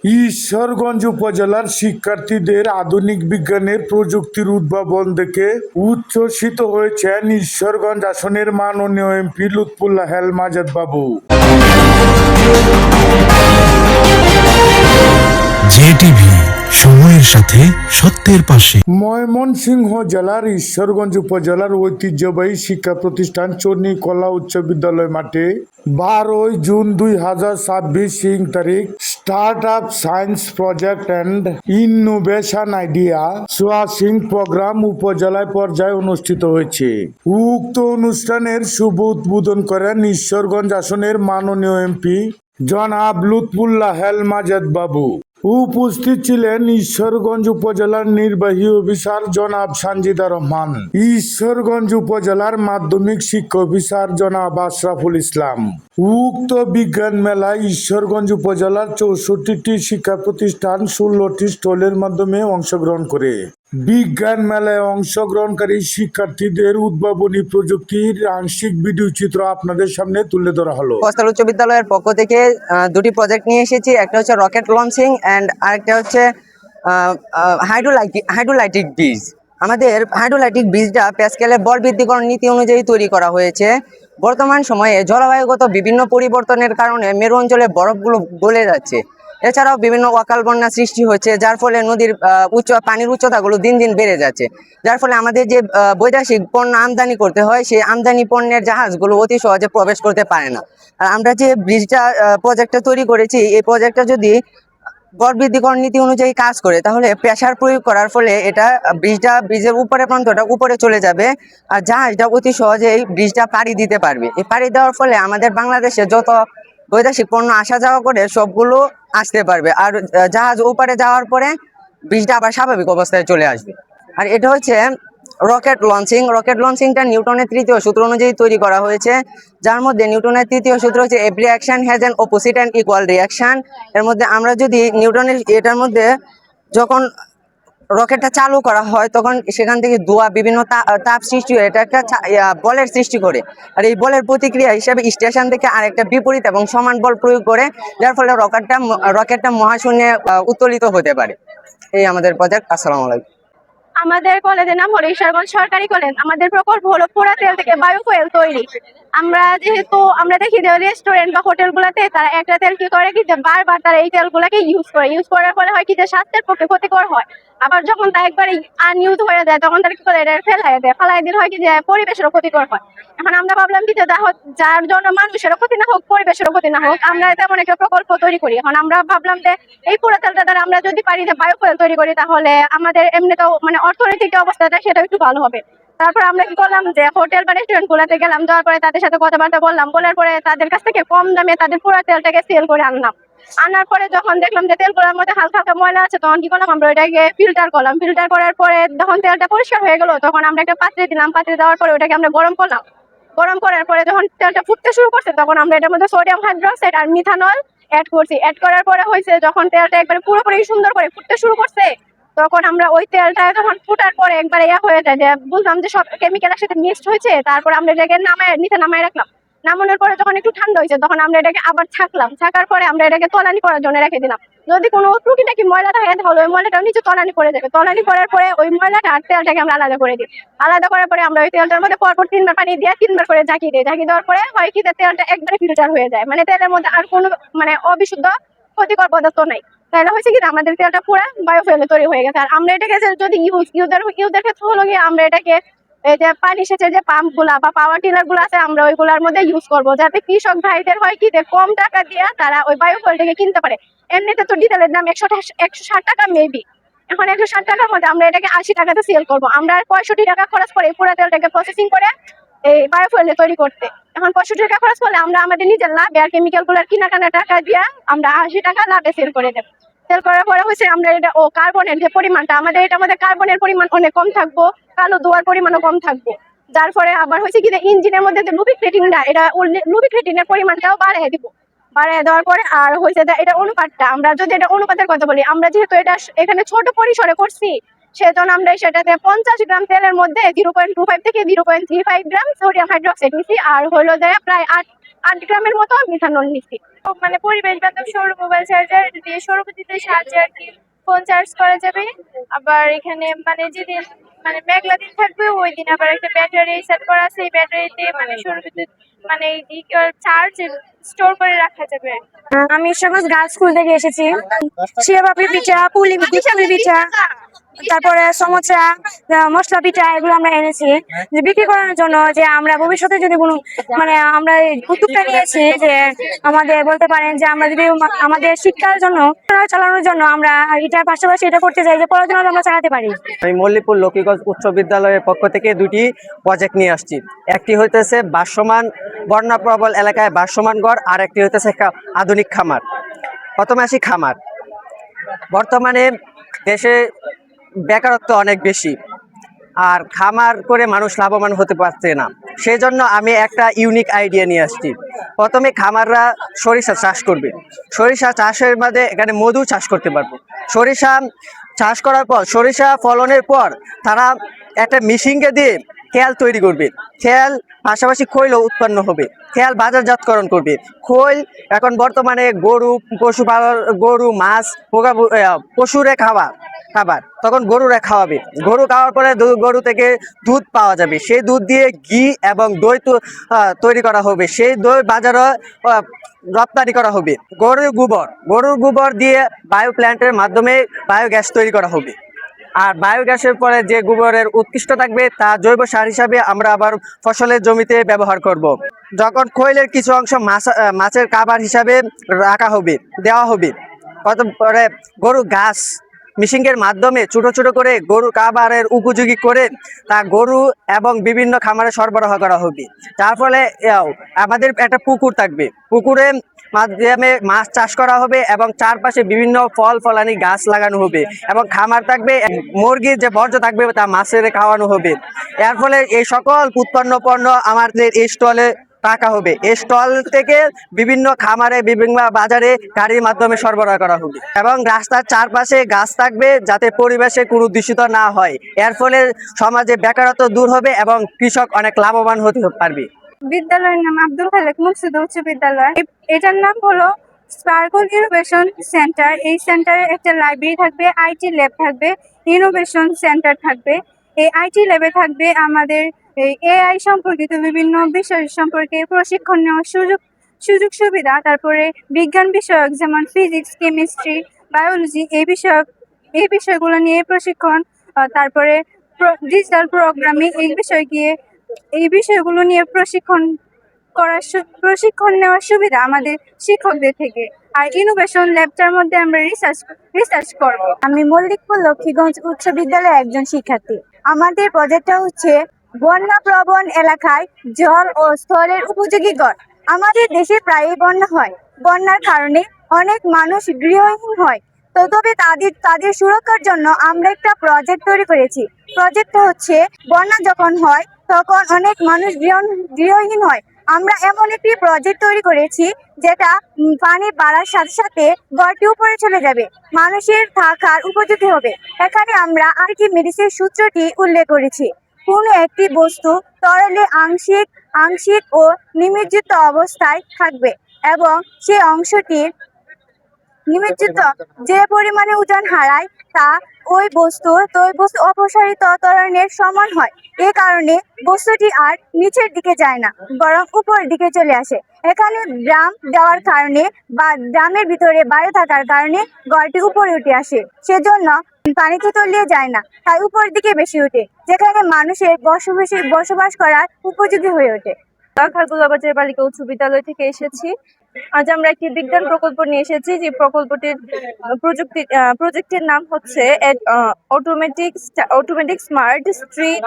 ঈশ্বরগঞ্জ উপজেলার শিক্ষার্থীদের আধুনিক বিজ্ঞানের প্রযুক্তির উদ্ভাবন দেখে উচ্ছ্বসিত হয়েছেন ঈশ্বরগঞ্জ আসনের মাননীয় এমপি লুৎফুল্লাহ হেল মাজেদ বাবু। জেটিভি, সময়ের সাথে সত্যের পাশে। ময়মনসিংহ জেলার ঈশ্বরগঞ্জ উপজেলার ঐতিহ্যবাহী শিক্ষা প্রতিষ্ঠান চন্নী কলা উচ্চ বিদ্যালয় মাঠে 12 জুন 2026 তারিখ start up science project and innovation idea সোয়াসিং প্রোগ্রাম উপজেলায় পর্যায়ে অনুষ্ঠিত হয়েছে। উক্ত অনুষ্ঠানের শুভ উদ্বোধন করেন ঈশ্বরগঞ্জ আসনের মাননীয় এমপি জনাব লুৎফুল্লাহ হেল মাজেদ বাবু। উপস্থিত ছিলেন ঈশ্বরগঞ্জ উপজেলার নির্বাহী অফিসার জনাব সানজিদা রহমান, ঈশ্বরগঞ্জ উপজেলার মাধ্যমিক শিক্ষা অফিসার জনাব আশরাফুল ইসলাম। উক্ত বিজ্ঞান মেলায় ঈশ্বরগঞ্জ উপজেলার 64টি শিক্ষা প্রতিষ্ঠান 16টি স্টলের মাধ্যমে অংশগ্রহণ করে বিজ্ঞান মেলায় অংশগ্রহণকারী শিক্ষার্থীদের উদ্ভাবনী প্রযুক্তির আংশিক ভিডিও চিত্র আপনাদের সামনে তুলে ধরা হলো। কোস্টাল উচ্চ বিদ্যালয়ের পক্ষ থেকে দুটি প্রজেক্ট নিয়ে এসেছি। একটা হচ্ছে রকেট লঞ্চিং এন্ড আরেকটা হচ্ছে হাইড্রোলাইটিক ব্রিজ। আমাদের হাইড্রোলাইটিক ব্রিজটা প্যাসকেলের বল বৃদ্ধিকরণ নীতি অনুযায়ী তৈরি করা হয়েছে। বর্তমান সময়ে জলবায়ুগত বিভিন্ন পরিবর্তনের কারণে মেরু অঞ্চলে বরফগুলো গলে যাচ্ছে। এছাড়াও বিভিন্ন অকাল বন্যা সৃষ্টি হচ্ছে, যার ফলে নদীর পানির উচ্চতাগুলো দিন দিন বেড়ে যাচ্ছে। যার ফলে আমাদের যে বৈদেশিক পণ্য আমদানি করতে হয়, সেই আমদানি পণ্যের জাহাজগুলো অতি সহজে প্রবেশ করতে পারে না। আর আমরা যে ব্রিজটা প্রজেক্টটা তৈরি করেছি, এই প্রজেক্টটা যদি বল বৃদ্ধিকরণ নীতি অনুযায়ী কাজ করে, তাহলে প্রেসার প্রয়োগ করার ফলে এটা ব্রিজের উপরে প্রান্তটা উপরে চলে যাবে, আর জাহাজটা অতি সহজেই ব্রিজটা পাড়ি দিতে পারবে। এই পাড়ি দেওয়ার ফলে আমাদের বাংলাদেশে যত বৈদেশিক পণ্য আসা যাওয়া করে সবগুলো আসতে পারবে, আর জাহাজ ওপারে যাওয়ার পরে ব্রিজটা আবার স্বাভাবিক অবস্থায় চলে আসবে। আর এটা হচ্ছে রকেট লঞ্চিং। রকেট লঞ্চিংটা নিউটনের তৃতীয় সূত্র অনুযায়ী তৈরি করা হয়েছে, যার মধ্যে নিউটনের তৃতীয় সূত্র হচ্ছে every action has an opposite and equal reaction. এর মধ্যে আমরা যদি নিউটনের এটার মধ্যে যখন রকেটটা চালু করা হয়, তখন সেখান থেকে ধোঁয়া বিভিন্ন তাপ সৃষ্টি হয়, এটা একটা বলের সৃষ্টি করে। আর এই বলের প্রতিক্রিয়া হিসেবে স্টেশন থেকে আরেকটা বিপরীত এবং সমান বল প্রয়োগ করে, যার ফলে রকেটটা মহাশূন্যে উত্তোলিত হতে পারে। এই আমাদের প্রজেক্ট। আসসালামু আলাইকুম। আমাদের কলেজের নাম হলো ঈশ্বরগঞ্জ সরকারি কলেজ। আমাদের প্রকল্প হলো পোড়া তেল থেকে বায়োফুয়েল তৈরি। আমরা দেখি যে রেস্টুরেন্ট বা হোটেল গুলাতে তারা একটা তেল কি করে কি যে বারবার তারা এই তেলগুলাকে ইউজ করার ফলে হয় কি যে স্বাস্থ্যের পক্ষে ক্ষতিকর হয়। আবার যখন তা একবারে আনইউজ হয়ে যায়, তখন তারা কি করে এটা ফেলাই দিলে হয় কি যে পরিবেশেরও ক্ষতিকর হয়। এখন আমরা ভাবলাম কি যে যার জন্য মানুষেরও ক্ষতি না হোক, পরিবেশেরও ক্ষতি না হোক, আমরা তেমন একটা প্রকল্প তৈরি করি। এখন আমরা ভাবলাম যে এই পোড়া তেলটা দ্বারা আমরা যদি পারি যে বায়োফুয়েল তৈরি করি, তাহলে আমাদের এমনিতেও মানে অর্থনৈতিক অবস্থাটা সেটা একটু ভালো হবে। তারপর আমরা কি করলাম যে হোটেল বা রেস্টুরেন্ট গুলাতে গেলাম, যাওয়ার পরে তাদের সাথে কথাবার্তা বললাম, বলার পরে তাদের কাছ থেকে কম দামে তাদের পুরো তেলটাকে সেল করে আনলাম। আনার পরে যখন দেখলাম যে তেলগুলোর মধ্যে হালকা হালকা ময়লা আছে, তখন কি করলাম আমরা ওইটাকে ফিল্টার করলাম। ফিল্টার করার পরে যখন তেলটা পরিষ্কার হয়ে গেল, তখন আমরা একটা পাত্রে দিলাম। পাত্রে দেওয়ার পরে ওটাকে আমরা গরম করলাম। গরম করার পরে যখন তেলটা ফুটতে শুরু করছে, তখন আমরা এটার মধ্যে সোডিয়াম হাইড্রোক্সাইড আর মিথানল অ্যাড করছি। অ্যাড করার পরে হয়েছে যখন তেলটা একবারে পুরোপুরি সুন্দর করে ফুটতে শুরু করছে, তখন আমরা ওই তেলটা যখন ফুটার পরে একবারে হয়ে যায়, যে বুঝলাম যে সব কেমিক্যাল একসাথে মিক্সড হয়েছে। তারপর আমরা এটাকে নিচে নামায় রাখলাম। নামানোর পরে যখন একটু ঠান্ডা হয়েছে, তখন আমরা এটাকে আবার ছাঁকলাম। ছাকার পরে আমরা এটাকে তলানি করার জন্য রেখে দিলাম। যদি কোনো টুকিটাকি ময়লা থাকে, তাহলে ওই ময়লাটা নিচে তলানি করে যাবে। তলানি করার পরে ওই ময়লাটা আর তেলটাকে আমরা আলাদা করে দিই। আলাদা করার পরে আমরা ওই তেলটার মধ্যে পরপর 3বার পানি দিয়ে 3বার করে ঝাঁকি দিই। ঝাঁকি দেওয়ার পরে হয় কি তেলটা একবারে ফিল্টার হয়ে যায়, মানে তেলের মধ্যে আর কোনো মানে অবিশুদ্ধ ক্ষতিকর পদার্থ নাই। তাহলে হয়েছে কি আমাদের তেলটা পুরো বায়োফুয়েল তৈরি হয়ে গেছে। আর আমরা এটাকে যদি ইউজের ক্ষেত্রে হলো গিয়ে আমরা এটাকে এই যে পানি সেচের যে পাম্প গুলা বা পাওয়ার টিলার গুলো আছে, আমরা ওইগুলোর মধ্যে ইউজ করবো, যাতে কৃষক ভাইদের হয় কি যে কম টাকা দিয়ে তারা ওই বায়োফুয়েলটাকে কিনতে পারে। এমনিতে তো ডিজেলের দাম 160 টাকা মেবি। এখন 160 টাকার মধ্যে আমরা এটাকে 80 টাকাতে সেল করবো। আমরা 65 টাকা খরচ করে পুরো তেলটাকে প্রসেসিং করে এই বায়োফুয়েল তৈরি করতে। এখন 65 টাকা খরচ করলে আমরা আমাদের নিজের লাভ আর কেমিক্যাল গুলার কিনা টাকা দিয়ে আমরা 80 টাকা লাভে সেল করে দেবো। সেল করার পরে হচ্ছে আমরা এটা কার্বনের যে পরিমাণটা, আমাদের এটার মধ্যে কার্বনের পরিমাণ অনেক কম থাকবো, কালো ধোঁয়ার পরিমাণও কম থাকবো। যার ফলে আবার হচ্ছে কি ইঞ্জিনের মধ্যে যে লুব্রিকেটিংটা, এটা লুব্রিকেটিংয়ের পরিমাণটাও বাড়িয়ে দিব। বাড়িয়ে দেওয়ার পরে আর হয়েছে এটা অনুপাতটা, আমরা যদি এটা অনুপাতের কথা বলি, আমরা যেহেতু এটা এখানে ছোট পরিসরে করছি, সেজন্য আমরা সেটাতে 50 গ্রাম তেলের মধ্যে 0.25 থেকে 0.35 গ্রাম সোডিয়াম হাইড্রোক্সাইড নিচ্ছি। আর হলো যে প্রায় গ্রামের মতো মিথানল নিচ্ছি। মানে পরিবেশ বান্ধব সৌর মোবাইল চার্জার দিয়ে সৌর বিদ্যুতের সাহায্যে আর কি ফোন চার্জ করা যাবে। আবার এখানে মানে যেদিন মানে মেঘলা দিন থাকবে ওই দিন আবার একটা ব্যাটারি সেট করা আছে, এই ব্যাটারিতে মানে সৌর বিদ্যুৎ মানে চার্জ স্টোর করে রাখা যাবে। আমি সবুজ গার্লস স্কুল থেকে এসেছি। শিয়া পাপড়ি পিঠা, পুলি পিঠা, তারপরে সমোসা, মশলা পিঠা এগুলো আমরা এনেছি যে বিক্রি করার জন্য, যে আমরা ভবিষ্যতে যদি কোনো মানে আমরা এই উদ্যোগটা নিয়েছি যে আমাদের বলতে পারেন যে আমরা যদি আমাদের শিক্ষার জন্য চালানোর জন্য আমরা এটার পাশাপাশি এটা করতে চাই যে পড়াশোনা আমরা চালাতে পারি। আমি মল্লিকপুর লক্ষ্মীগঞ্জ উচ্চ বিদ্যালয়ের পক্ষ থেকে দুটি প্রজেক্ট নিয়ে আসছি। একটি হইতেছে ভাসমান বন্যা প্রবল এলাকায় ভাসমান গড়, আর একটি হইতেছে একটা আধুনিক খামার। প্রথমে আসি খামার। বর্তমানে দেশে বেকারত্ব অনেক বেশি, আর খামার করে মানুষ লাভবান হতে পারছে না। সেই জন্য আমি একটা ইউনিক আইডিয়া নিয়ে আসছি। প্রথমে খামাররা সরিষা চাষ করবে। সরিষা চাষের মধ্যে এখানে মধু চাষ করতে পারবো। সরিষা চাষ করার পর, সরিষা ফলনের পর তারা একটা মেশিনকে দিয়ে খেয়াল তৈরি করবে। খেয়াল পাশাপাশি খৈলও উৎপন্ন হবে। খেয়াল বাজারজাতকরণ করবে। খৈল এখন বর্তমানে গরু পশুপালন, গরু মাছ পশুরে খাবার তখন গরুরা খাওয়াবে। গরু খাওয়ার পরে গরু থেকে দুধ পাওয়া যাবে। সেই দুধ দিয়ে ঘি এবং দই তৈরি করা হবে। সেই দই বাজারে রপ্তানি করা হবে। গরুর গোবর দিয়ে বায়ো প্ল্যান্টের মাধ্যমে বায়োগ্যাস তৈরি করা হবে। আর বায়োগ্যাসের পরে যে গোবরের উৎকৃষ্ট থাকবে তা জৈব সার হিসাবে আমরা আবার ফসলের জমিতে ব্যবহার করব। যখন খৈলের কিছু অংশ মাছের খাবার হিসাবে দেওয়া হবে। পরে গরু ঘাস মিশিংয়ের মাধ্যমে ছোট ছোট করে গরু খাবারের উপযোগী করে তা গরু এবং বিভিন্ন খামারে সরবরাহ করা হবে। যার ফলে আমাদের একটা পুকুর থাকবে। পুকুরে মাধ্যমে মাছ চাষ করা হবে এবং চারপাশে বিভিন্ন ফলানি গাছ লাগানো হবে এবং খামার থাকবে। মুরগির যে বর্জ্য থাকবে তা মাছের খাওয়ানো হবে। এর ফলে এই সকল উৎপন্ন পণ্য আমাদের এই স্টলে রাখা হবে। এই স্টল থেকে বিভিন্ন খামারে, বিভিন্ন বাজারে গাড়ির মাধ্যমে সরবরাহ করা হবে এবং রাস্তার চারপাশে গাছ থাকবে যাতে পরিবেশে কোনো দূষিত না হয়। এর ফলে সমাজে বেকারত্ব দূর হবে এবং কৃষক অনেক লাভবান হতে পারবে। বিদ্যালয়ের নাম আব্দুল খালেক মুকসুদ উচ্চ বিদ্যালয়। এটার নাম হলো স্পার্কল ইনোভেশন সেন্টার। এই সেন্টারে একটা লাইব্রেরি থাকবে, আইটি ল্যাব থাকবে, ইনোভেশন সেন্টার থাকবে। এই আইটি ল্যাবে থাকবে আমাদের এই এআই সম্পর্কিত বিভিন্ন বিষয় সম্পর্কে প্রশিক্ষণ নেওয়ার সুযোগ সুবিধা। তারপরে বিজ্ঞান বিষয়ক যেমন ফিজিক্স, কেমিস্ট্রি, বায়োলজি এই বিষয়গুলো নিয়ে প্রশিক্ষণ। তারপরে ডিজিটাল প্রোগ্রামিং এই বিষয়গুলো নিয়ে প্রশিক্ষণ নেওয়ার সুবিধা আমাদের শিক্ষকদের থেকে। আর ইনোভেশন ল্যাবটার মধ্যে আমরা রিসার্চ করব। আমি মল্লিকপুর লক্ষ্মীগঞ্জ উচ্চ বিদ্যালয়ের একজন শিক্ষার্থী। আমাদের প্রজেক্টটা হচ্ছে বন্যা প্রবণ এলাকায় জল ও স্থলের উপযোগী গড়। আমাদের দেশে প্রায়ই বন্যা হয়। বন্যার কারণে অনেক মানুষ গৃহহীন হয়। তো তবে তাদের সুরক্ষার জন্য আমরা একটা প্রজেক্ট তৈরি করেছি। প্রজেক্টটা হচ্ছে বন্যা যখন হয় তখন অনেক মানুষ গৃহহীন হয়। আমরা এমন একটি প্রজেক্ট তৈরি করেছি যেটা পানি বাড়ার সাথে সাথে গড়টি উপরে চলে যাবে, মানুষের থাকার উপযোগী হবে। এখানে আমরা আর্কিমিডিসের সূত্রটি উল্লেখ করেছি। কোনো একটি বস্তু তরলে আংশিক ও নিমজ্জিত অবস্থায় থাকবে এবং সেই অংশটির নিমজ্জিত যে পরিমাণে ওজন হারায় তা ওই বস্তু অপসারিত ত্বরণের সমান হয়। এ কারণে বস্তুটি আর নিচের দিকে যায় না, বরং উপরের দিকে চলে আসে। এখানে ড্রাম দেওয়ার কারণে বা ড্রামের ভিতরে বায়ু থাকার কারণে গড়টি উপরে উঠে আসে। সেজন্য পানিতে তলিয়ে যায় না, তাই উপরের দিকে বেশি ওঠে, যেখানে মানুষের বসবাস করার উপযোগী হয়ে ওঠে। খারকুলাবাজার বালিকা উচ্চ বিদ্যালয় থেকে এসেছি। আজ আমরা একটি বিজ্ঞান প্রকল্প নিয়ে এসেছি, যে প্রকল্পটির প্রজেক্টের নাম হচ্ছে automatic smart street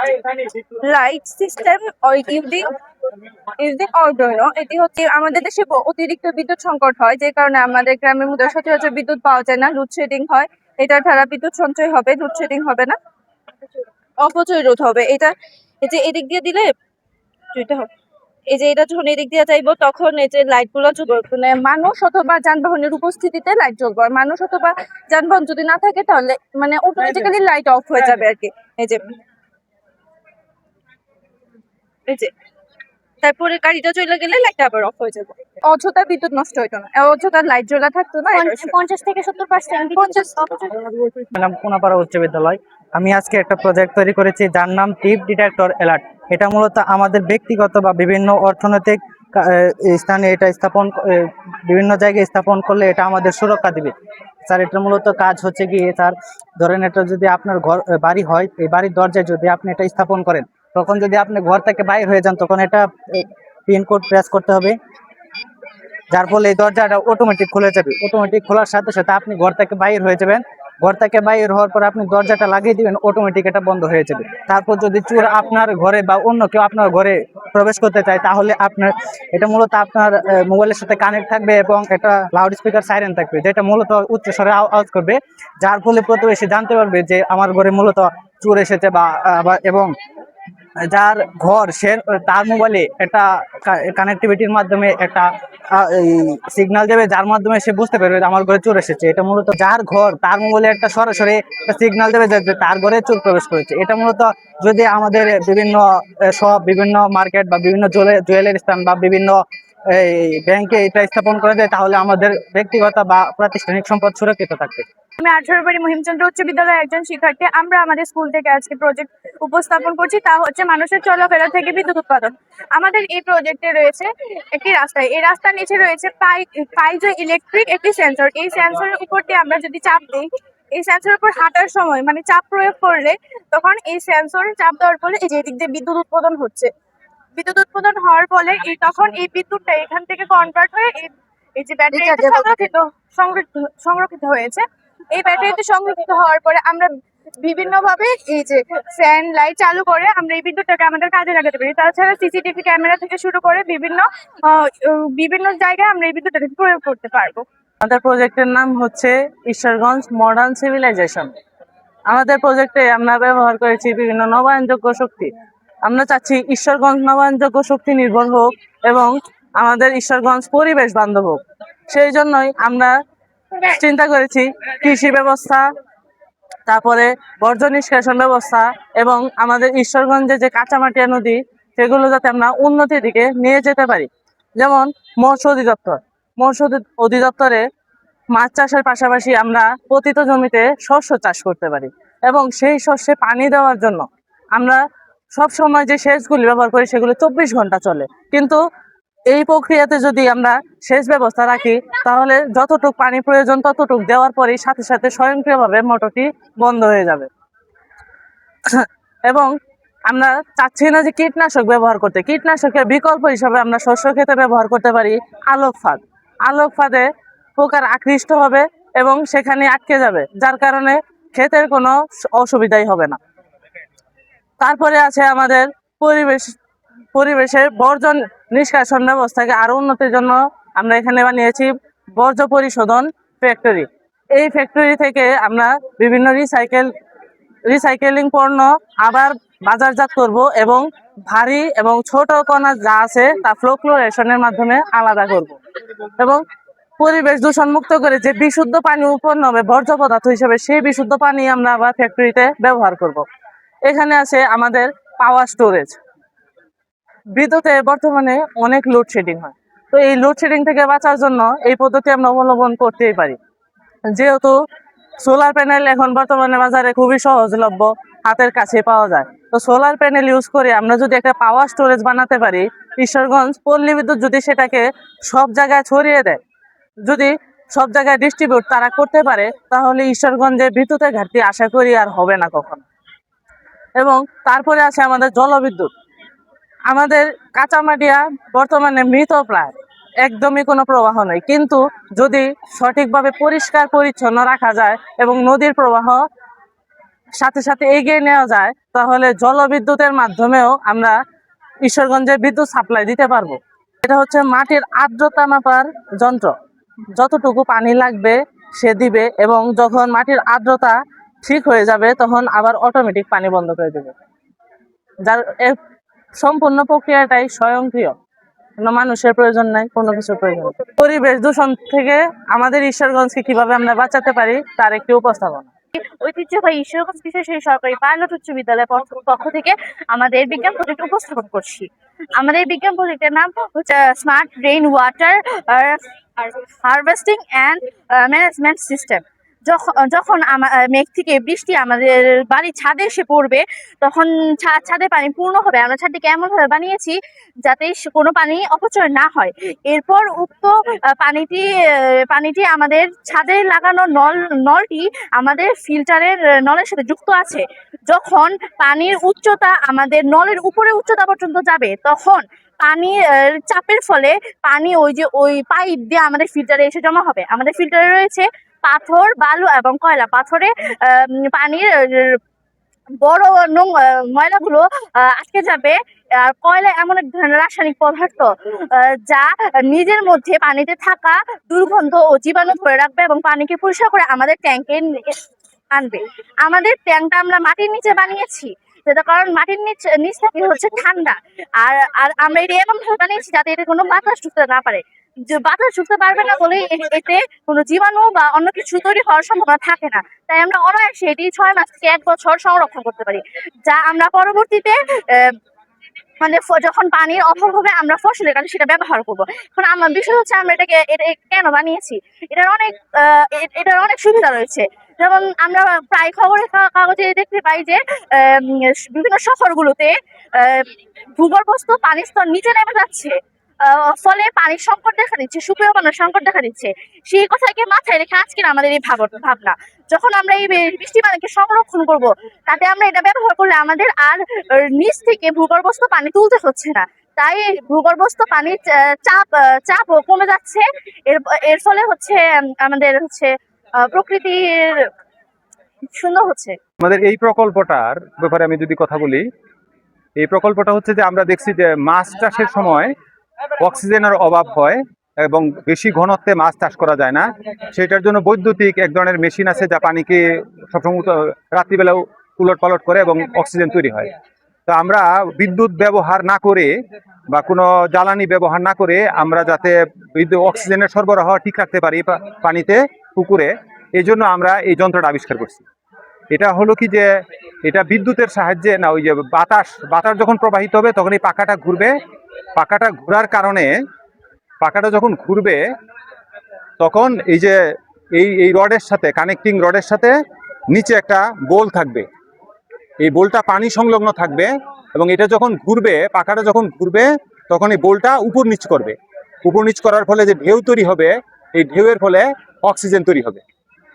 light system using Arduino. এটি হচ্ছে আমাদের দেশে অতিরিক্ত বিদ্যুৎ সংকট হয়, যে কারণে আমাদের গ্রামের মধ্যে সচরাচর বিদ্যুৎ পাওয়া যায় না, লোডশেডিং হয়। এটার দ্বারা বিদ্যুৎ সঞ্চয় হবে, লোডশেডিং হবে না, অপচয় রোধ হবে। এই যে এদিক দিয়ে দিলে এই যে এটা যখন এদিক দিয়ে যাইবো তখন এই যে লাইট গুলো জ্বলবে, মানে মানুষ অথবা যানবাহনের উপস্থিতিতে লাইট জ্বলবে। আর মানুষ অথবা যানবাহন যদি না থাকে তাহলে মানে অটোমেটিক্যালি লাইট অফ হয়ে যাবে আর কি। এই যে তারপরে গাড়িটা চলে গেলে লাইটটা আবার অফ হয়ে যাবে। অযথা বিদ্যুৎ নষ্ট হইতো না, অযথা লাইট জ্বলা থাকতো না। 50 থেকে 70% 50 নাম কোনাপাড়া উচ্চ বিদ্যালয়। আমি আজকে একটা প্রজেক্ট তৈরি করেছি যার নাম টিপ ডিটেক্টর অ্যালার্ট। এটা মূলত আমাদের ব্যক্তিগত বা বিভিন্ন অর্থনৈতিক স্থানে এটা স্থাপন বিভিন্ন জায়গায় স্থাপন করলে এটা আমাদের সুরক্ষা দিবে। স্যার এটা মূলত কাজ হচ্ছে কি স্যার, ধরেন এটা যদি আপনার ঘর বাড়ি হয়, এই বাড়ির দরজায় যদি আপনি এটা স্থাপন করেন, তখন যদি আপনি ঘর থেকে বাইরে হয়ে যান তখন এটা পিন কোড প্রেস করতে হবে, যার ফলে এই দরজাটা অটোমেটিক খুলে যাবে। অটোমেটিক খোলার সাথে সাথে আপনি ঘর থেকে বাইর হয়ে যাবেন। ঘর থেকে বাইর হওয়ার পর আপনি দরজাটা লাগিয়ে দিবেন, অটোমেটিক এটা বন্ধ হয়ে যাবে। তারপর যদি চোর আপনার ঘরে বা অন্য কেউ আপনার ঘরে প্রবেশ করতে চায় তাহলে আপনার এটা মূলত আপনার মোবাইলের সাথে কানেক্ট থাকবে এবং এটা লাউড স্পিকার সাইরেন থাকবে, যেটা মূলত উচ্চস্বরে আওয়াজ করবে, যার ফলে প্রতিবেশী জানতে পারবে যে আমার ঘরে মূলত চোর এসেছে বা এবং যার ঘর সে তার মোবাইলে একটা কানেক্টিভিটির মাধ্যমে একটা সিগন্যাল দেবে, যার মাধ্যমে সে বুঝতে পারবে যে আমার ঘরে চোর এসেছে। এটা মূলত যার ঘর তার মোবাইলে একটা সরাসরি একটা সিগন্যাল দেবে যে তার ঘরে চোর প্রবেশ করেছে। এটা মূলত যদি আমাদের বিভিন্ন সব বিভিন্ন মার্কেট বা বিভিন্ন জুয়েলারি স্থান বা বিভিন্ন এই ব্যাংকে এটা স্থাপন করা যায় তাহলে আমাদের ব্যক্তিগত বা প্রাতিষ্ঠানিক সম্পদ সুরক্ষিত থাকবে। আমি 18 বাড়ি মহিমচন্দ্র উচ্চ বিদ্যালয়ের একজন শিক্ষার্থী। আমরা আমাদের স্কুল থেকে আজকে প্রজেক্ট উপস্থাপন করছি, তা হচ্ছে মানুষের চলাফেরা থেকে বিদ্যুৎ উৎপাদন। আমাদের এই প্রজেক্টে রয়েছে একটি রাস্তা, এই রাস্তার নিচে রয়েছে পাইজো ইলেকট্রিক একটি সেন্সর। এই সেন্সরের উপর দিয়ে আমরা যদি চাপ দিই, এই সেন্সরের উপর হাঁটার সময় মানে চাপ প্রয়োগ করলে তখন এই সেন্সরে চাপ দেওয়ার ফলে এই যে এদিক দিয়ে বিদ্যুৎ উৎপাদন হচ্ছে। বিদ্যুৎ উৎপাদন হওয়ার ফলে তখন এই বিদ্যুৎটা এখান থেকে কনভার্ট হয়ে এই যে ব্যাটারিতে সংরক্ষিত হয়েছে। এই ব্যাটারিতে সংরক্ষিত হওয়ার পরে আমরা বিভিন্নভাবে এই যে ফ্যান লাইট চালু করে আমরা এই বিদ্যুৎটাকে আমাদের কাজে লাগাতে পারি। তাছাড়া সিসিটিভি ক্যামেরা থেকে শুরু করে বিভিন্ন জায়গায় আমরা এই বিদ্যুৎটাকে প্রয়োগ করতে পারবো। আমাদের প্রজেক্টের নাম হচ্ছে ঈশ্বরগঞ্জ মডার্ন সিভিলাইজেশন। আমাদের প্রজেক্টে আমরা ব্যবহার করেছি বিভিন্ন নবায়নযোগ্য শক্তি। আমরা চাচ্ছি ঈশ্বরগঞ্জ নবায়নযোগ্য শক্তি নির্ভর হোক এবং আমাদের ঈশ্বরগঞ্জ পরিবেশ বান্ধব হোক। সেই জন্যই আমরা চিন্তা করেছি কৃষি ব্যবস্থা, তারপরে বর্জ্য নিষ্কাশন ব্যবস্থা এবং আমাদের ঈশ্বরগঞ্জে যে কাঁচামাটিয়া নদী সেগুলো যাতে আমরা উন্নতির দিকে নিয়ে যেতে পারি। যেমন মৎস্য অধিদপ্তরে মাছ চাষের পাশাপাশি আমরা পতিত জমিতে শস্য চাষ করতে পারি এবং সেই শস্যে পানি দেওয়ার জন্য আমরা সব সময় যে সেচগুলি ব্যবহার করি সেগুলো 24 ঘন্টা চলে, কিন্তু এই প্রক্রিয়াতে যদি আমরা সেচ ব্যবস্থা রাখি তাহলে যতটুকু পানি প্রয়োজন ততটুকু দেওয়ার পরেই সাথে সাথে স্বয়ংক্রিয়ভাবে মোটরটি বন্ধ হয়ে যাবে। এবং আমরা চাচ্ছি না যে কীটনাশক ব্যবহার করতে, কীটনাশকের বিকল্প হিসাবে আমরা শস্য ক্ষেতে ব্যবহার করতে পারি আলোক ফাঁদে পোকার আকৃষ্ট হবে এবং সেখানে আটকে যাবে, যার কারণে ক্ষেতের কোনো অসুবিধাই হবে না। তারপরে আছে আমাদের পরিবেশের বর্জ্য নিষ্কাশন ব্যবস্থাকে আরো উন্নতির জন্য আমরা এখানে বানিয়েছি বর্জ্য পরিশোধন ফ্যাক্টরি। এই ফ্যাক্টরি থেকে আমরা বিভিন্ন রিসাইকেলিং পণ্য আবার বাজারজাত করব এবং ভারী এবং ছোট কণা যা আছে তা ফ্লোক্লোরেশনের মাধ্যমে আলাদা করব এবং পরিবেশ দূষণ মুক্ত করে যে বিশুদ্ধ পানি উৎপন্ন হবে বর্জ্য পদার্থ হিসেবে সেই বিশুদ্ধ পানি আমরা আবার ফ্যাক্টরিতে ব্যবহার করব। এখানে আছে আমাদের পাওয়ার স্টোরেজ। বিদ্যুতে বর্তমানে অনেক লোডশেডিং হয়, তো এই লোডশেডিং থেকে বাঁচার জন্য এই পদ্ধতি আমরা অবলম্বন করতেই পারি। যেহেতু সোলার প্যানেল এখন বর্তমানে বাজারে খুবই সহজলভ্য, হাতের কাছে পাওয়া যায়, তো সোলার প্যানেল ইউজ করে আমরা যদি একটা পাওয়ার স্টোরেজ বানাতে পারি, ঈশ্বরগঞ্জ পল্লী বিদ্যুৎ যদি সেটাকে সব জায়গায় ছড়িয়ে দেয়, যদি সব জায়গায় ডিস্ট্রিবিউট তারা করতে পারে, তাহলে ঈশ্বরগঞ্জে বিদ্যুতের ঘাটতি আশা করি আর হবে না কখনো। এবং তারপরে আছে আমাদের জলবিদ্যুৎ। আমাদের কাঁচামাটিয়া বর্তমানে মৃত প্রায়, একদমই কোনো প্রবাহ নেই, কিন্তু যদি সঠিকভাবে পরিষ্কার পরিচ্ছন্ন রাখা যায় এবং নদীর প্রবাহ সাথে সাথে এগিয়ে নেওয়া যায় তাহলে জলবিদ্যুতের মাধ্যমেও আমরা ঈশ্বরগঞ্জে বিদ্যুৎ সাপ্লাই দিতে পারবো। এটা হচ্ছে মাটির আর্দ্রতা মাপার যন্ত্র, যতটুকু পানি লাগবে সে দিবে এবং যখন মাটির আর্দ্রতা ঠিক হয়ে যাবে তখন আবার অটোমেটিক পানি বন্ধ করে দেবে, যার সম্পূর্ণ প্রক্রিয়াটাই স্বয়ংক্রিয়, কোনো মানুষের প্রয়োজন নাই, কোনো কিছুর প্রয়োজন নেই। পরিবেশ দূষণ থেকে আমাদের ঈশ্বরগঞ্জকে কিভাবে আমরা বাঁচাতে পারি তার একটি উপস্থাপনা। ঐতিহ্যবাহী ঈশ্বরগঞ্জ কৃষি সরকারি পাইলট উচ্চ বিদ্যালয়ের পক্ষ থেকে আমাদের বিজ্ঞান প্রজেক্ট উপস্থাপন করছি। আমাদের বিজ্ঞান প্রজেক্টের নাম হচ্ছে smart rain water harvesting and management system. যখন মেঘ থেকে বৃষ্টি আমাদের বাড়ির ছাদে এসে পড়বে, তখন ছাদে পানি পূর্ণ হবে। আমরা ছাদটিকে এমনভাবে বানিয়েছি যাতে কোনো পানি অপচয় না হয়। এরপর উক্ত পানিটি আমাদের ছাদে লাগানো নলটি আমাদের ফিল্টারের নলের সাথে যুক্ত আছে। যখন পানির উচ্চতা আমাদের নলের উপরে উচ্চতা পর্যন্ত যাবে, তখন পানির চাপের ফলে পানি ওই পাইপ দিয়ে আমাদের ফিল্টারে এসে জমা হবে। আমাদের ফিল্টারে রয়েছে পাথর, বালু এবং কয়লা। পাথরে পানির বড় ময়লাগুলো আটকে যাবে, আর কয়লা এমন এক ধরনের রাসায়নিক পদার্থ যা নিজের মধ্যে পানিতে থাকা দুর্গন্ধ ও জীবাণু ধরে রাখবে এবং পানিকে পরিষ্কার করে আমাদের ট্যাঙ্কে আনবে। আমাদের ট্যাঙ্কটা আমরা মাটির নিচে বানিয়েছি, যেটা কারণ মাটির নিচ থেকে হচ্ছে ঠান্ডা। আর আমরা এটা এমন ভাবে বানিয়েছি যাতে এতে কোনো বাতাস ঢুকতে না পারে। যে বাতাস ঢুকতে পারবে না বলে এতে কোনো জীবাণু বা অন্য কিছু তৈরি হওয়ার সম্ভাবনা থাকে না। তাই আমরা অনায়াসে এটি 6 মাস থেকে 1 বছর সংরক্ষণ করতে পারি, যা আমরা পরবর্তীতে মানে যখন পানির অভাব হবে আমরা ফসলের কাজে সেটা ব্যবহার করবো। এখন আমার বিষয় হচ্ছে আমরা এটা কেন বানিয়েছি। এটার অনেক সুবিধা রয়েছে। যেমন আমরা প্রায় খবরের কাগজে দেখতে পাই যে বিভিন্ন শহরগুলোতে ভূগর্ভস্থ পানির স্তর নিচে নেমে যাচ্ছে, ফলে পানির সংকট দেখা দিচ্ছে, সুপেয় পানির সংকট দেখা দিচ্ছে। সেই কথাকে মাথায় রেখে আজকের আমাদের এই ভাবনা। যখন আমরা এই বৃষ্টি পানিকে সংরক্ষণ করব, তাতে আমরা এটা ব্যবহার করলে আমাদের আর নিচ থেকে ভূগর্ভস্থ পানি তুলতে হচ্ছে না। তাই ভূগর্ভস্থ পানির চাপ কমে যাচ্ছে। এর ফলে হচ্ছে আমাদের হচ্ছে প্রকৃতির সুন্দর হচ্ছে। আমাদের এই প্রকল্পটার ব্যাপারে আমি যদি কথা বলি, এই প্রকল্পটা হচ্ছে যে আমরা দেখছি যে মাছ চাষের সময় অক্সিজেনের অভাব হয় এবং বেশি ঘনত্বে মাছ চাষ করা যায় না। সেটার জন্য বৈদ্যুতিক এক ধরনের মেশিন আছে যা পানিকে সবসময় রাত্রিবেলাও উলট পালট করে এবং অক্সিজেন তৈরি হয়। তো আমরা বিদ্যুৎ ব্যবহার না করে বা কোনো জ্বালানি ব্যবহার না করে আমরা যাতে অক্সিজেনের সরবরাহ ঠিক রাখতে পারি পানিতে, পুকুরে, এই জন্য আমরা এই যন্ত্রটা আবিষ্কার করছি। এটা হলো কি যে এটা বিদ্যুতের সাহায্যে না, ওই যে বাতাস যখন প্রবাহিত হবে তখন এই পাখাটা ঘুরবে। পাখাটা ঘোরার কারণে পাখাটা যখন ঘুরবে তখন এই যে এই রডের সাথে, কানেক্টিং রডের সাথে নিচে একটা বোল থাকবে। এই বোলটা পানি সংলগ্ন থাকবে এবং এটা যখন ঘুরবে, পাখাটা যখন ঘুরবে তখন এই বোলটা উপর নিচ করবে। উপর নিচ করার ফলে যে ঢেউ তৈরি হবে, এই ঢেউয়ের ফলে অক্সিজেন তৈরি হবে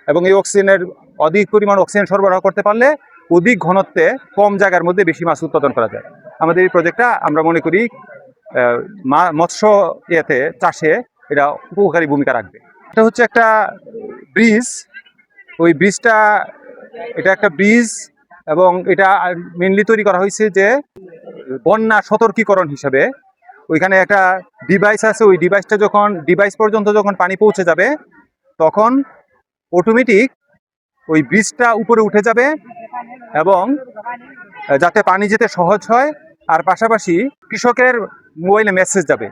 এবং এই অক্সিজেনের অধিক পরিমাণ অক্সিজেন সরবরাহ করতে পারলে অধিক ঘনত্বে কম জায়গার মধ্যে বেশি মাছ উৎপাদন করা যায়। আমাদের এই প্রজেক্টটা আমরা মনে করি মৎস্য চাষে এটা উপকারী ভূমিকা রাখবে। এটা হচ্ছে একটা ব্রিজ। ওই ব্রিজটা এটা একটা ব্রিজ এবং এটা মেনলি তৈরি করা হয়েছে যে বন্যা সতর্কীকরণ হিসাবে। ওইখানে একটা ডিভাইস আছে, ওই ডিভাইস পর্যন্ত যখন পানি পৌঁছে যাবে তখন অটোমেটিক ওই ব্রিজটা উপরে উঠে যাবে এবং যাতে পানি যেতে সহজ হয়। আর পাশাপাশি কৃষকের মোবাইলে মেসেজ যাবে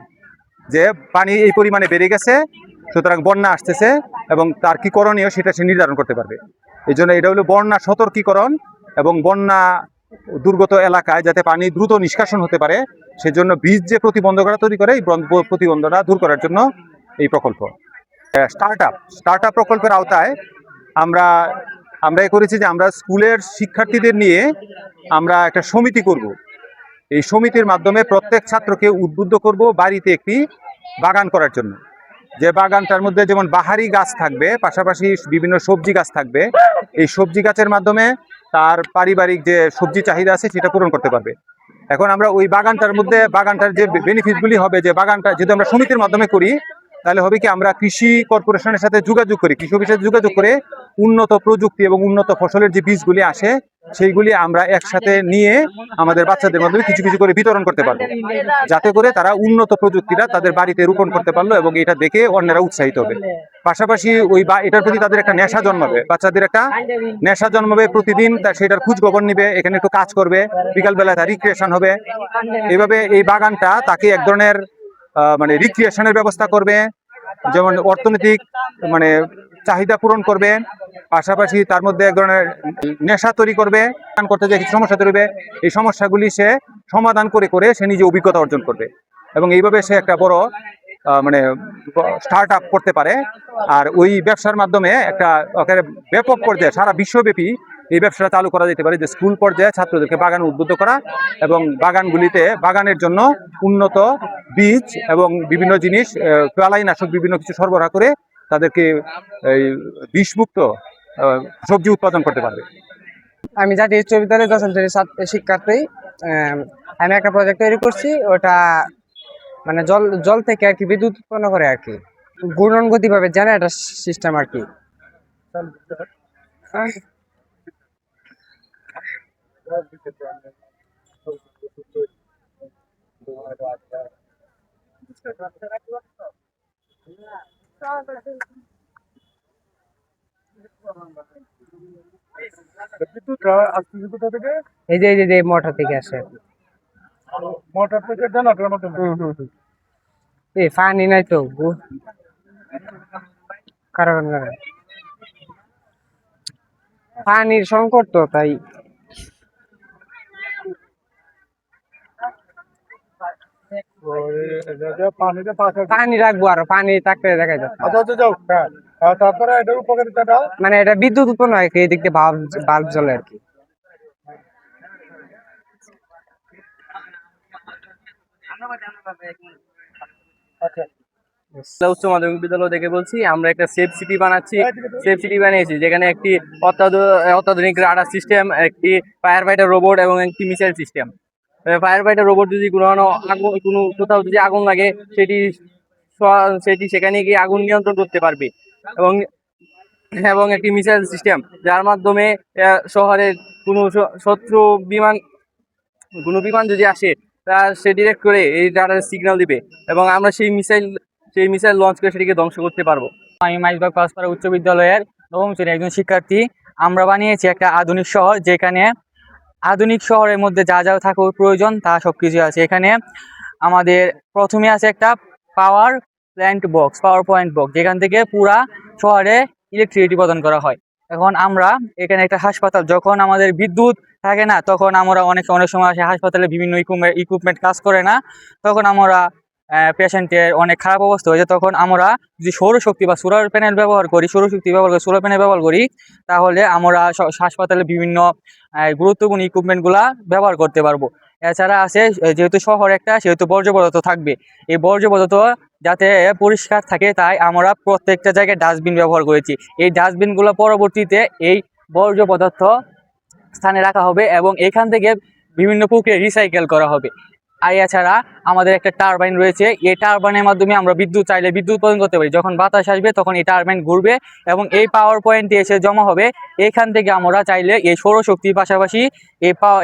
যে পানি এই পরিমাণে বেড়ে গেছে, সুতরাং বন্যা আসতেছে এবং তার কি করণীয় সেটা সে নির্ধারণ করতে পারবে। এই জন্য এটা হলো বন্যা সতর্কীকরণ এবং বন্যা দুর্গত এলাকায় যাতে পানি দ্রুত নিষ্কাশন হতে পারে সেজন্য ব্রিজ যে প্রতিবন্ধকতা তৈরি করে, এই প্রতিবন্ধকতা দূর করার জন্য এই প্রকল্প। স্টার্ট আপ প্রকল্পের আওতায় আমরা করেছি যে আমরা স্কুলের শিক্ষার্থীদের নিয়ে আমরা একটা সমিতি করব। এই সমিতির মাধ্যমে প্রত্যেক ছাত্রকে উদ্বুদ্ধ করব বাড়িতে একটি বাগান করার জন্য। যে বাগানটার মধ্যে যেমন বাহারি গাছ থাকবে, পাশাপাশি বিভিন্ন সবজি গাছ থাকবে। এই সবজি গাছের মাধ্যমে তার পারিবারিক যে সবজি চাহিদা আছে সেটা পূরণ করতে পারবে। এখন আমরা ওই বাগানটার যে বেনিফিটগুলি হবে, যে বাগানটা যদি আমরা সমিতির মাধ্যমে করি তাহলে হবে কি আমরা কৃষি কর্পোরেশনের সাথে যোগাযোগ করি, কৃষি অফিসের সাথে যোগাযোগ করে উন্নত প্রযুক্তি এবং উন্নত ফসলের যে বীজগুলি আসে সেইগুলি আমরা একসাথে নিয়ে আমাদের বাচ্চাদের মাধ্যমে কিছু কিছু করে বিতরণ করতে পারবো, যাতে করে তারা উন্নত প্রযুক্তিটা তাদের বাড়িতে রোপণ করতে পারলো এবং এটা দেখে অন্যরা উৎসাহিত হবে। পাশাপাশি এটার প্রতি তাদের একটা নেশা জন্মাবে, বাচ্চাদের একটা নেশা জন্মাবে। প্রতিদিন সেটার খোঁজ খবর নিবে, এখানে একটু কাজ করবে, বিকালবেলা তার রিক্রিয়েশন হবে। এভাবে এই বাগানটা তাকে এক ধরনের মানে রিক্রিয়েশনের ব্যবস্থা করবে, যেমন অর্থনৈতিক মানে চাহিদা পূরণ করবে, পাশাপাশি তার মধ্যে এক ধরনের নেশা তৈরি করবে, করতে যে কিছু সমস্যা তৈরি হবে, এই সমস্যাগুলি সে সমাধান করে করে সে নিজে অভিজ্ঞতা অর্জন করবে এবং এইভাবে সে একটা বড় মানে স্টার্ট আপ করতে পারে। আর ওই ব্যবসার মাধ্যমে একটা ব্যাপক পর্যায়ে সারা বিশ্বব্যাপী এই ব্যবসাটা চালু করা যেতে পারে, যে স্কুল পর্যায়ে ছাত্রদেরকে বাগান উদ্বুদ্ধ করা এবং বাগানগুলিতে বাগানের জন্য উন্নত বীজ এবং বিভিন্ন জিনিস বালাইনাশক বিভিন্ন কিছু সরবরাহ করে তাদেরকে এই বিষমুক্ত সবজি উৎপাদন করতে পারবে। আমি জাতীয় উচ্চ বিদ্যালয়ের 10ম শ্রেণীর শিক্ষার্থী। আমি একটা প্রজেক্ট তৈরি করছি, ওটা মানে জল থেকে আর কি বিদ্যুৎ উৎপন্ন করে আর কি, ঘূর্ণনগতি ভাবে জেনারেটর সিস্টেম আর কি। এই যে মোটর থেকে আসে, মোটর থেকে জেনারেটরের মাধ্যমে। এই পানি নাই তো কারণ পানির সংকট তো, তাই পানি রাখবো, আর পানি থাকতে দেখা যাচ্ছে। তারপরে এটার উপকারিতাটা মানে এটা বিদ্যুৎ উৎপন্ন হয় এই দিক দিয়ে, বাল্ব জ্বলে আর কি। উচ্চ মাধ্যমিক বিদ্যালয় থেকে বলছি। আমরা একটা সেফ সিটি বানাচ্ছি, সেফ সিটি বানিয়েছি যেখানে একটি অত্যাধুনিক রাডার সিস্টেম, একটি ফায়ার ফাইটার রোবট এবং একটি missile system. Fire fighter robot যদি কোনো কোথাও যদি আগুন লাগে সেটি সেখানে গিয়ে আগুন নিয়ন্ত্রণ করতে পারবে এবং একটি মিসাইল সিস্টেম যার মাধ্যমে শহরে কোনো শত্রু বিমান যদি আসে তা সে ডিরেক্ট করে এই রাডার সিগন্যাল দিবে এবং আমরা সেই মিসাইল লঞ্চ করে সেটিকে ধ্বংস করতে পারবো। আমি মাইজবাগ পাঁচপাড়া উচ্চ বিদ্যালয়ের 9ম শ্রেণীর একজন শিক্ষার্থী। আমরা বানিয়েছি একটা আধুনিক শহর, যেখানে আধুনিক শহরের মধ্যে যা যা থাকার প্রয়োজন তা সবকিছু আছে। এখানে আমাদের প্রথমে আছে একটা পাওয়ার পয়েন্ট বক্স, যেখান থেকে পুরা শহরে ইলেকট্রিসিটি প্রদান করা হয়। এখন আমরা এখানে একটা হাসপাতাল, যখন আমাদের বিদ্যুৎ থাকে না তখন আমরা অনেক সময় আসে হাসপাতালে বিভিন্ন ইকুইপমেন্ট কাজ করে না, তখন আমরা পেশেন্টের অনেক খারাপ অবস্থা হয়েছে। তখন আমরা যদি সৌরশক্তি বা সোলার প্যানেল ব্যবহার করি, সোলার প্যানেল ব্যবহার করি, তাহলে আমরা হাসপাতালে বিভিন্ন গুরুত্বপূর্ণ ইকুইপমেন্টগুলা ব্যবহার করতে পারবো। এছাড়া আছে, যেহেতু শহর একটা, সেহেতু বর্জ্য পদার্থ থাকবে। এই বর্জ্য পদার্থ যাতে পরিষ্কার থাকে তাই আমরা প্রত্যেকটা জায়গায় ডাস্টবিন ব্যবহার করেছি। এই ডাস্টবিনগুলো পরবর্তীতে এই বর্জ্য পদার্থ স্থানে রাখা হবে এবং এখান থেকে বিভিন্ন প্রক্রিয়া রিসাইকেল করা হবে। আর এছাড়া আমাদের একটা টারবাইন রয়েছে, এই টারবাইনের মাধ্যমে আমরা চাইলে বিদ্যুৎ উৎপাদন করতে পারি। যখন বাতাস আসবে তখন এই টারবাইন ঘুরবে এবং এই পাওয়ার পয়েন্টে এসে জমা হবে। এখান থেকে আমরা চাইলে এই সৌরশক্তির পাশাপাশি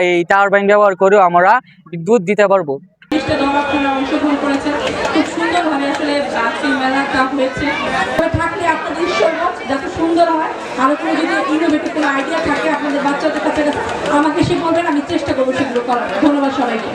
এই টারবাইন ব্যবহার করেও আমরা বিদ্যুৎ দিতে পারবো। অংশগ্রহণ করেছেন, খুব সুন্দরভাবে আসলে আজকের মেলাটা হয়েছে। থাকলে আপনাদের ঈশ্বরগঞ্জ যাতে সুন্দর হয়, আরো কোনো যদি ইনোভেটিভ কোনো আইডিয়া থাকে আপনাদের বাচ্চাদের কাছে আমাকে সে বলবেন, আমি চেষ্টা করবো সেগুলো করার। ধন্যবাদ সবাইকে।